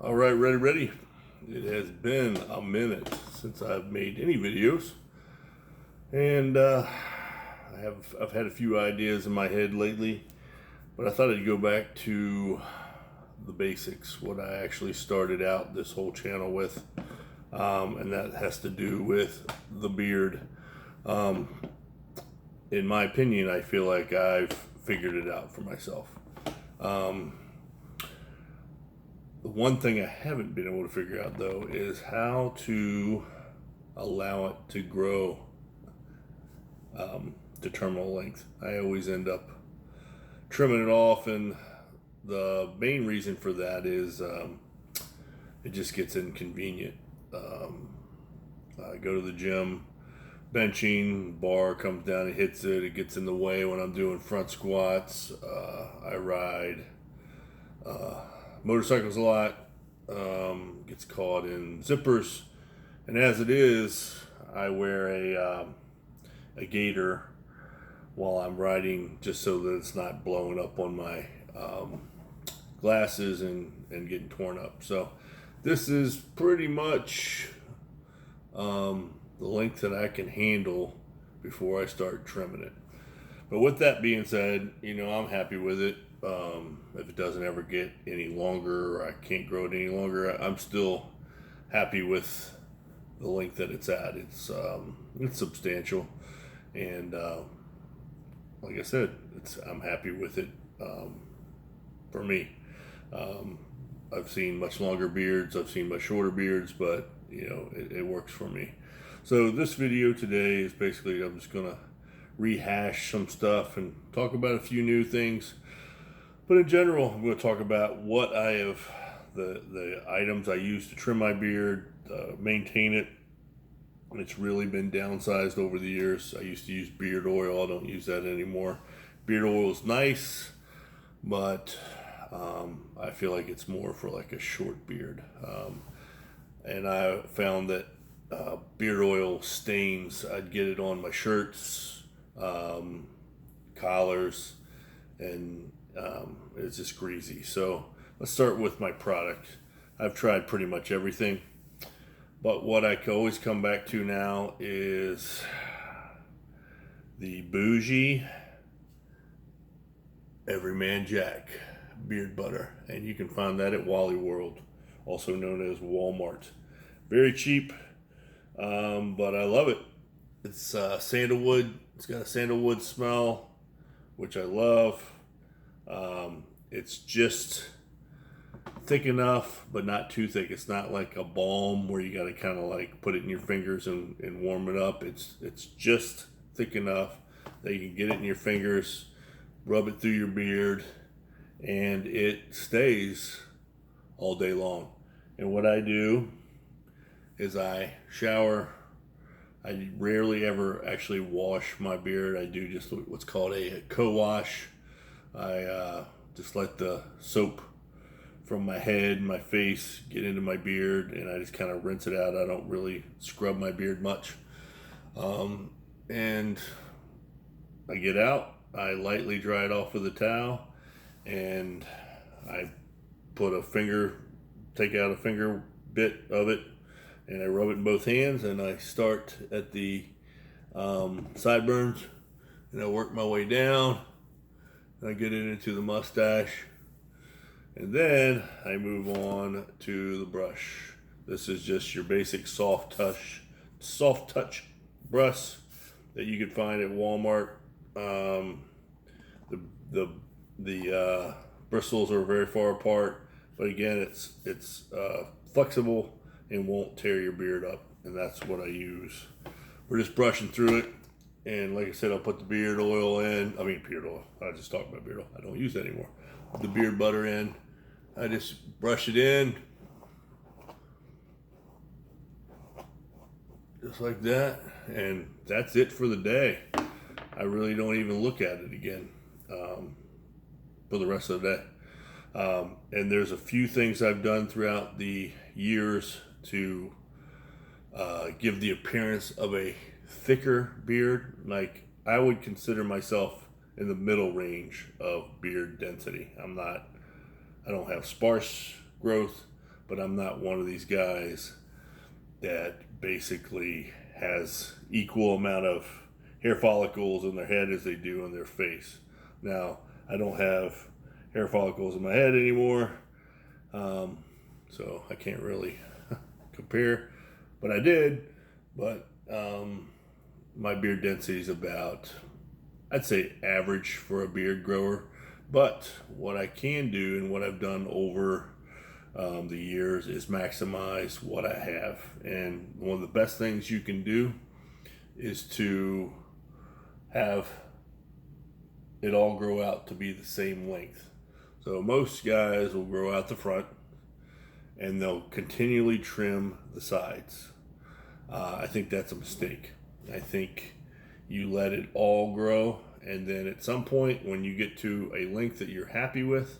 All right, ready. It has been a minute since I've made any videos, and I've had a few ideas in my head lately, but I thought I'd go back to the basics, what I actually started out this whole channel with, and that has to do with the beard. In my opinion, I feel like I've figured it out for myself. The one thing I haven't been able to figure out though is how to allow it to grow to terminal length. I always end up trimming it off, and the main reason for that is it just gets inconvenient. I go to the gym, benching, bar comes down and hits it. It gets in the way when I'm doing front squats. I ride motorcycles a lot, gets caught in zippers, and as it is, I wear a gaiter while I'm riding just so that it's not blowing up on my glasses and getting torn up. So this is pretty much the length that I can handle before I start trimming it. But with that being said, I'm happy with it. If it doesn't ever get any longer, or I can't grow it any longer, I'm still happy with the length that it's at. It's substantial, and like I said, I'm happy with it. For me, I've seen much longer beards, I've seen much shorter beards, but it works for me. So this video today is basically, I'm just gonna rehash some stuff and talk about a few new things. But in general, I'm going to talk about what the items I use to trim my beard, maintain it. It's really been downsized over the years. I used to use beard oil. I don't use that anymore. Beard oil is nice, but I feel like it's more for like a short beard. And I found that beard oil stains. I'd get it on my shirts, collars, and it's just greasy. So let's start with my product. I've tried pretty much everything, but what I can always come back to now is the Bougie Everyman Jack beard butter, and you can find that at Wally World, also known as Walmart. Very cheap, but I love it. It's sandalwood. It's got a sandalwood smell, which I love. It's just thick enough, but not too thick. It's not like a balm where you got to kind of like put it in your fingers and warm it up. It's just thick enough that you can get it in your fingers, rub it through your beard, and it stays all day long. And what I do is I shower. I rarely ever actually wash my beard. I do just what's called a co-wash. I just let the soap from my head and my face get into my beard, and I just kind of rinse it out. I don't really scrub my beard much. And I get out, I lightly dry it off with a towel, and I take out a finger bit of it, and I rub it in both hands, and I start at the sideburns, and I work my way down. I get it into the mustache, and then I move on to the brush. This is just your basic soft touch brush that you can find at Walmart. The bristles are very far apart, but again, it's flexible and won't tear your beard up, and that's what I use. We're just brushing through it. And like I said, I'll put the beard oil in. Beard oil. I just talked about beard oil. I don't use that anymore. Put the beard butter in. I just brush it in. Just like that. And that's it for the day. I really don't even look at it again for the rest of the day. And there's a few things I've done throughout the years to give the appearance of a thicker beard. Like, I would consider myself in the middle range of beard density. I don't have sparse growth, but I'm not one of these guys that basically has equal amount of hair follicles in their head as they do in their face. Now, I don't have hair follicles in my head anymore, so I can't really compare, but I did. But my beard density is about, I'd say, average for a beard grower. But what I can do and what I've done over the years is maximize what I have. And one of the best things you can do is to have it all grow out to be the same length. So most guys will grow out the front and they'll continually trim the sides. I think that's a mistake. I think you let it all grow, and then at some point when you get to a length that you're happy with,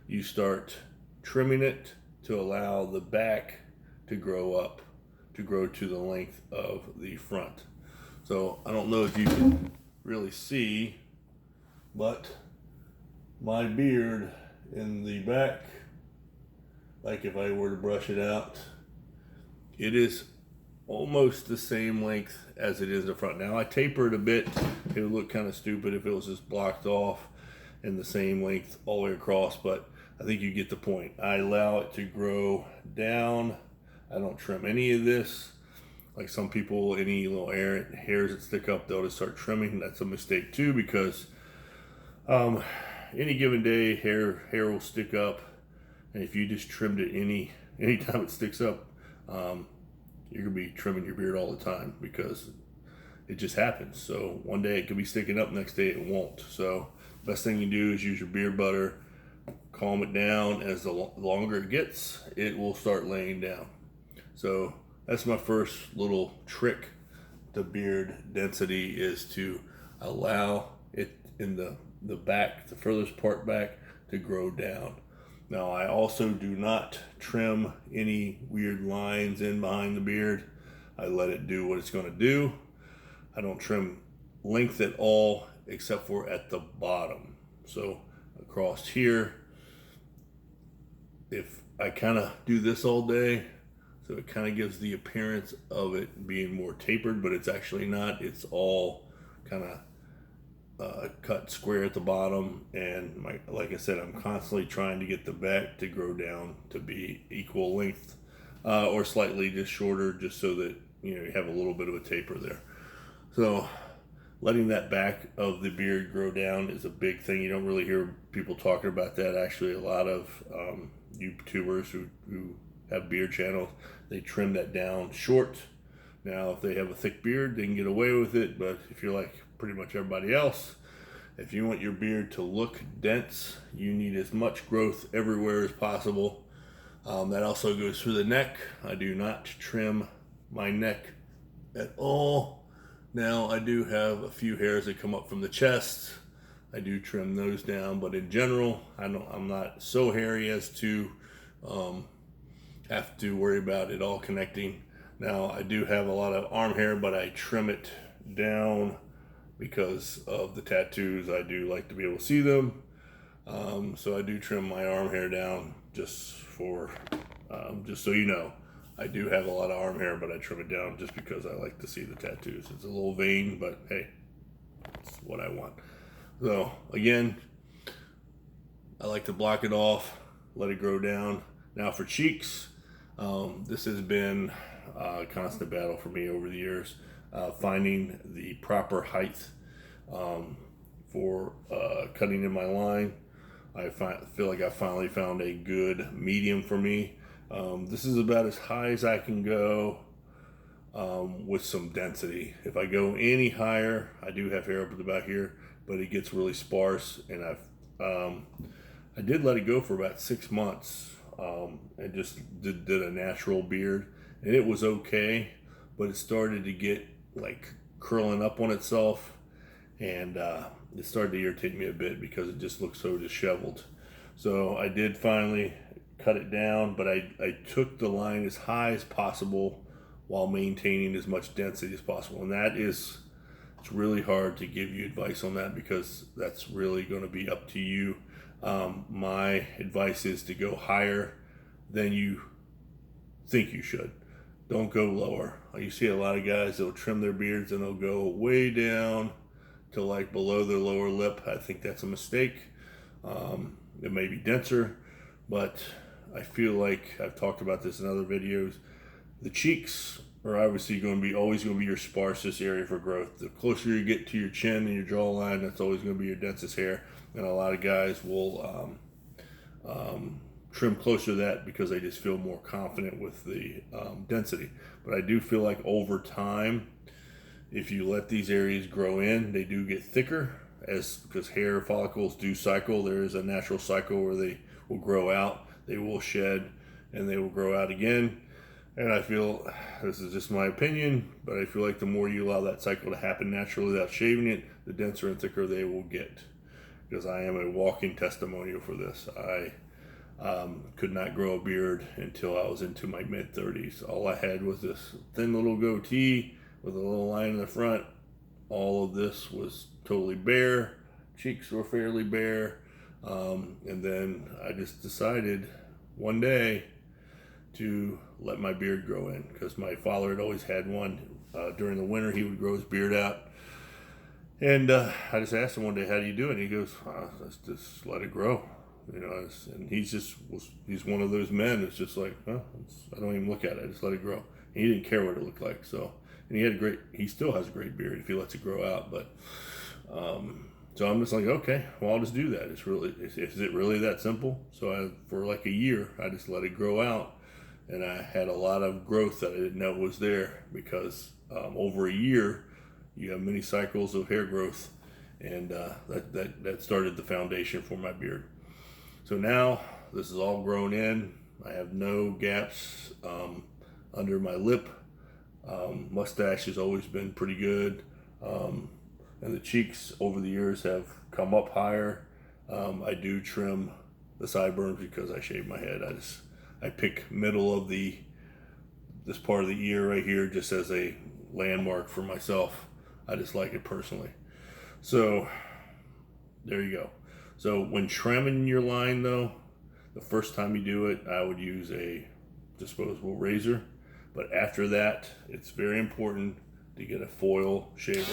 you start trimming it to allow the back to grow up, to grow to the length of the front. So I don't know if you can really see, but my beard in the back, like if I were to brush it out, it is almost the same length as it is in the front. Now I taper it a bit. It would look kind of stupid if it was just blocked off in the same length all the way across, but I think you get the point. I allow it to grow down. I don't trim any of this. Like some people, any little hairs that stick up, they'll just start trimming. That's a mistake too, because any given day hair will stick up, and if you just trimmed it anytime it sticks up, you're gonna be trimming your beard all the time because it just happens. So one day it could be sticking up, next day it won't. So best thing you do is use your beard butter, calm it down. As the longer it gets, it will start laying down. So that's my first little trick to beard density, is to allow it in the back, the furthest part back, to grow down. Now I also do not trim any weird lines in behind the beard. I let it do what it's going to do. I don't trim length at all except for at the bottom. So across here, if I kind of do this all day, so it kind of gives the appearance of it being more tapered, but it's actually not. It's all kind of cut square at the bottom, and like I said, I'm constantly trying to get the back to grow down to be equal length, or slightly just shorter, just so that you have a little bit of a taper there. So letting that back of the beard grow down is a big thing. You don't really hear people talking about that. Actually, a lot of YouTubers who have beard channels, they trim that down short. Now, if they have a thick beard, they can get away with it, but if you're like pretty much everybody else, if you want your beard to look dense, you need as much growth everywhere as possible. That also goes through the neck. I do not trim my neck at all. Now, I do have a few hairs that come up from the chest. I do trim those down, but in general, I'm not so hairy as to have to worry about it all connecting. Now, I do have a lot of arm hair, but I trim it down because of the tattoos. I do like to be able to see them. So I do trim my arm hair down just so you know. I do have a lot of arm hair, but I trim it down just because I like to see the tattoos. It's a little vain, but hey, it's what I want. So again, I like to block it off, let it grow down. Now for cheeks, this has been a constant battle for me over the years, finding the proper height for cutting in my line. I feel like I finally found a good medium for me. This is about as high as I can go with some density. If I go any higher, I do have hair up at the back here, but it gets really sparse, and I did let it go for about 6 months. And just did a natural beard, and it was okay, but it started to get like curling up on itself, and it started to irritate me a bit because it just looked so disheveled. So I did finally cut it down, but I took the line as high as possible while maintaining as much density as possible. And it's really hard to give you advice on that because that's really going to be up to you. My advice is to go higher than you think you should. Don't go lower. You see a lot of guys that'll trim their beards and they'll go way down to like below their lower lip. I think that's a mistake. It may be denser, but I feel like I've talked about this in other videos. The cheeks are obviously always going to be your sparsest area for growth. The closer you get to your chin and your jawline, that's always going to be your densest hair. And a lot of guys will trim closer to that because they just feel more confident with the density. But I do feel like over time, if you let these areas grow in, they do get thicker because hair follicles do cycle. There is a natural cycle where they will grow out, they will shed, and they will grow out again. And I feel, this is just my opinion, but I feel like the more you allow that cycle to happen naturally without shaving it, the denser and thicker they will get. Because I am a walking testimonial for this. I could not grow a beard until I was into my mid-30s. All I had was this thin little goatee with a little line in the front. All of this was totally bare. Cheeks were fairly bare. And then I just decided one day to let my beard grow in, because my father had always had one. During the winter, he would grow his beard out. And I just asked him one day, how do you do it? And he goes, let's just let it grow. You know, and he's one of those men that's just like, I don't even look at it. I just let it grow. And he didn't care what it looked like. So, and he still has a great beard if he lets it grow out. But, so I'm just like, okay, well, I'll just do that. Is it really that simple? So for like a year, I just let it grow out. And I had a lot of growth that I didn't know was there, because over a year, you have many cycles of hair growth. And that started the foundation for my beard. So now this is all grown in. I have no gaps under my lip. Mustache has always been pretty good. And the cheeks over the years have come up higher. I do trim the sideburns because I shave my head. I pick middle of this part of the ear right here just as a landmark for myself. I just like it personally. So there you go. So when trimming your line though, the first time you do it, I would use a disposable razor. But after that, it's very important to get a foil shaver,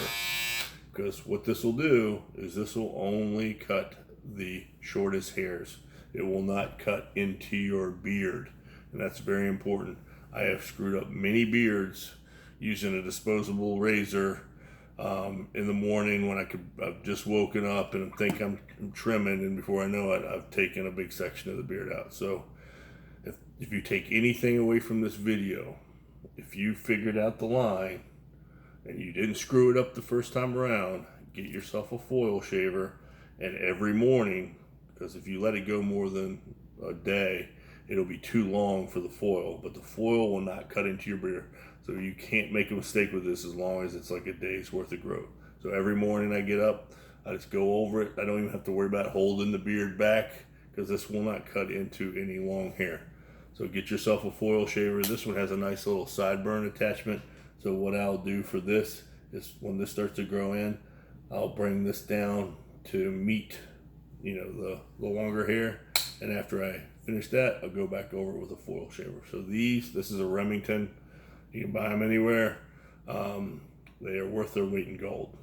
because what this will do is this will only cut the shortest hairs. It will not cut into your beard, and that's very important. I have screwed up many beards using a disposable razor in the morning when I've just woken up and think I'm trimming, and before I know it, I've taken a big section of the beard out. So if you take anything away from this video, if you figured out the line and you didn't screw it up the first time around, get yourself a foil shaver, and every morning, because if you let it go more than a day, it'll be too long for the foil, but the foil will not cut into your beard. So you can't make a mistake with this as long as it's like a day's worth of growth. So every morning I get up, I just go over it. I don't even have to worry about holding the beard back, because this will not cut into any long hair. So get yourself a foil shaver. This one has a nice little sideburn attachment. So what I'll do for this is when this starts to grow in, I'll bring this down to meet, the longer hair. And after I finish that, I'll go back over it with a foil shaver. So this is a Remington. You can buy them anywhere. They are worth their weight in gold.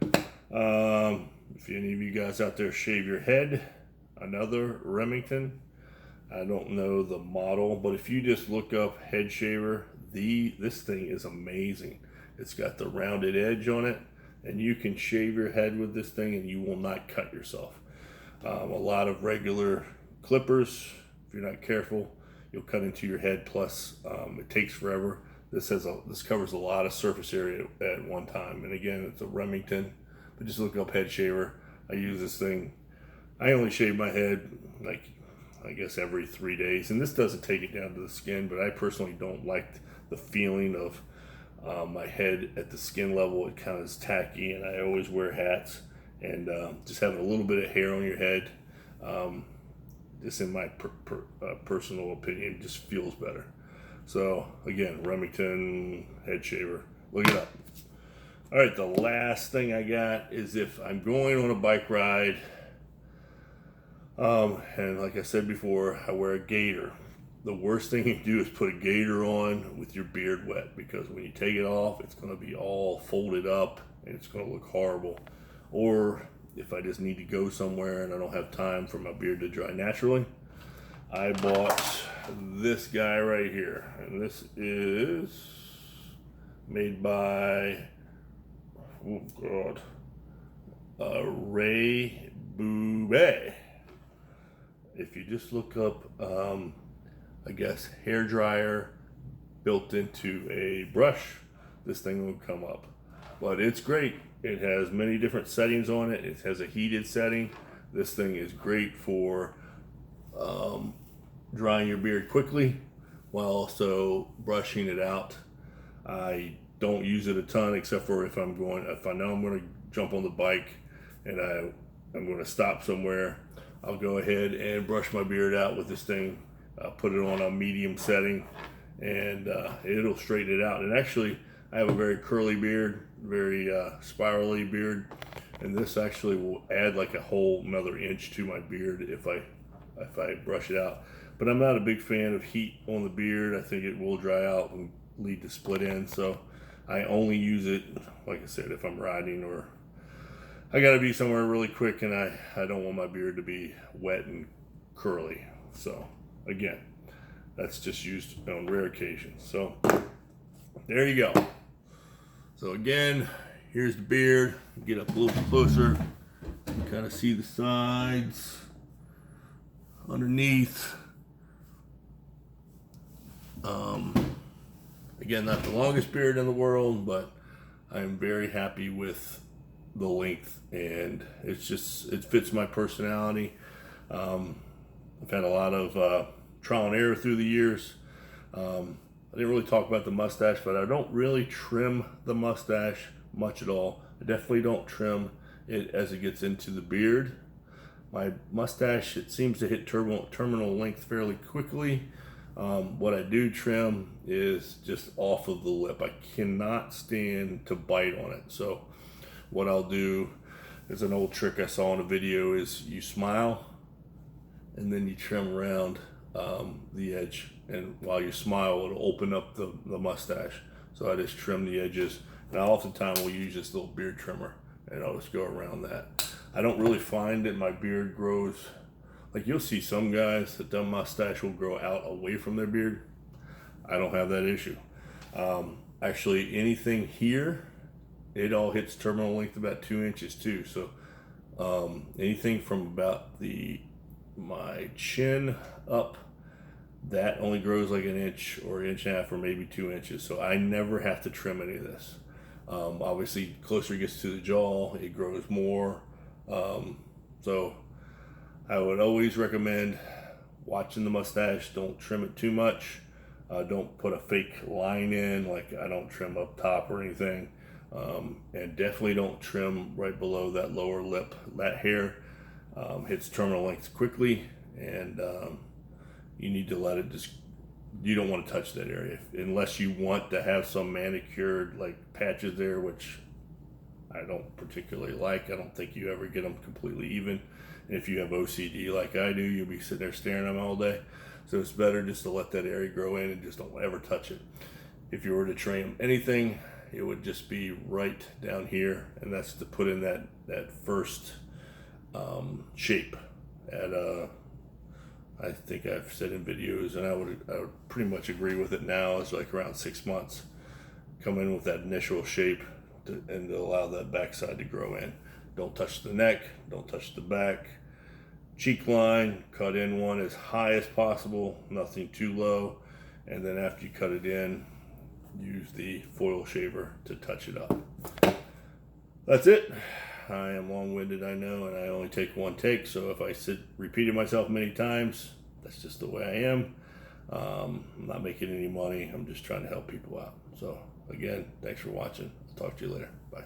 If any of you guys out there shave your head, another Remington. I don't know the model, but if you just look up head shaver, this thing is amazing. It's got the rounded edge on it, and you can shave your head with this thing and you will not cut yourself. A lot of regular clippers, if you're not careful, you'll cut into your head. Plus, it takes forever. This covers a lot of surface area at one time. And again, it's a Remington. But just look up head shaver. I use this thing. I only shave my head I guess every 3 days, and this doesn't take it down to the skin, but I personally don't like the feeling of my head at the skin level. It kind of is tacky, and I always wear hats, and just having a little bit of hair on your head, just in my personal opinion, just feels better. So again, Remington head shaver, look it up. All right, the last thing I got is if I'm going on a bike ride, and like I said before, I wear a gaiter. the worst thing you can do is put a gator on with your beard wet, because when you take it off, it's going to be all folded up and it's going to look horrible. Or if I just need to go somewhere and I don't have time for my beard to dry naturally, I bought this guy right here, and this is made by, oh God, Ray Boubet. If you just look up, I guess, hair dryer built into a brush, this thing will come up. But it's great. It has many different settings on it. It has a heated setting. This thing is great for drying your beard quickly while also brushing it out. I don't use it a ton, except for if I know I'm going to jump on the bike and I'm going to stop somewhere, I'll go ahead and brush my beard out with this thing, put it on a medium setting, and it'll straighten it out. And actually, I have a very curly beard, very spirally beard, and this actually will add like a whole another inch to my beard if I brush it out. But I'm not a big fan of heat on the beard. I think it will dry out and lead to split ends, so I only use it, like I said, if I'm riding or I gotta be somewhere really quick and I don't want my beard to be wet and curly. So again, that's just used on rare occasions. So there you go. So again, here's the beard. Get up a little closer. You kind of see the sides, underneath. Again, not the longest beard in the world, but I'm very happy with the length, and it fits my personality. I've had a lot of trial and error through the years. I didn't really talk about the mustache, but I don't really trim the mustache much at all. I definitely don't trim it as it gets into the beard. My mustache, it seems to hit terminal length fairly quickly. What I do trim is just off of the lip. I cannot stand to bite on it. So what I'll do is an old trick I saw in a video is you smile and then you trim around the edge, and while you smile it'll open up the mustache. So I just trim the edges, and I oftentimes will use this little beard trimmer and I'll just go around that. I don't really find that my beard grows, like you'll see some guys that their mustache will grow out away from their beard. I don't have that issue. Actually, anything here, it all hits terminal length about 2 inches too. So anything from about my chin up, that only grows like 1 inch or 1.5 inches or maybe 2 inches. So I never have to trim any of this. Obviously, closer it gets to the jaw, it grows more. So I would always recommend watching the mustache. Don't trim it too much. Don't put a fake line in, like I don't trim up top or anything. And definitely don't trim right below that lower lip. That hair hits terminal length quickly, and you need to let it just, you don't want to touch that area unless you want to have some manicured like patches there, which I don't particularly like. I don't think you ever get them completely even. And if you have OCD like I do, you'll be sitting there staring at them all day. So it's better just to let that area grow in and just don't ever touch it. If you were to trim anything, it would just be right down here, and that's to put in that first shape at I think I've said in videos, and I would pretty much agree with it now, it's like around 6 months. Come in with that initial shape and to allow that backside to grow in. Don't touch the neck, don't touch the back. Cheek line, cut in one as high as possible, nothing too low. And then after you cut it in, use the foil shaver to touch it up. That's it. I am long-winded, I know, and I only take one take, so if I repeated myself many times, that's just the way I am. I'm not making any money. I'm just trying to help people out. So again, thanks for watching. I'll talk to you later. Bye.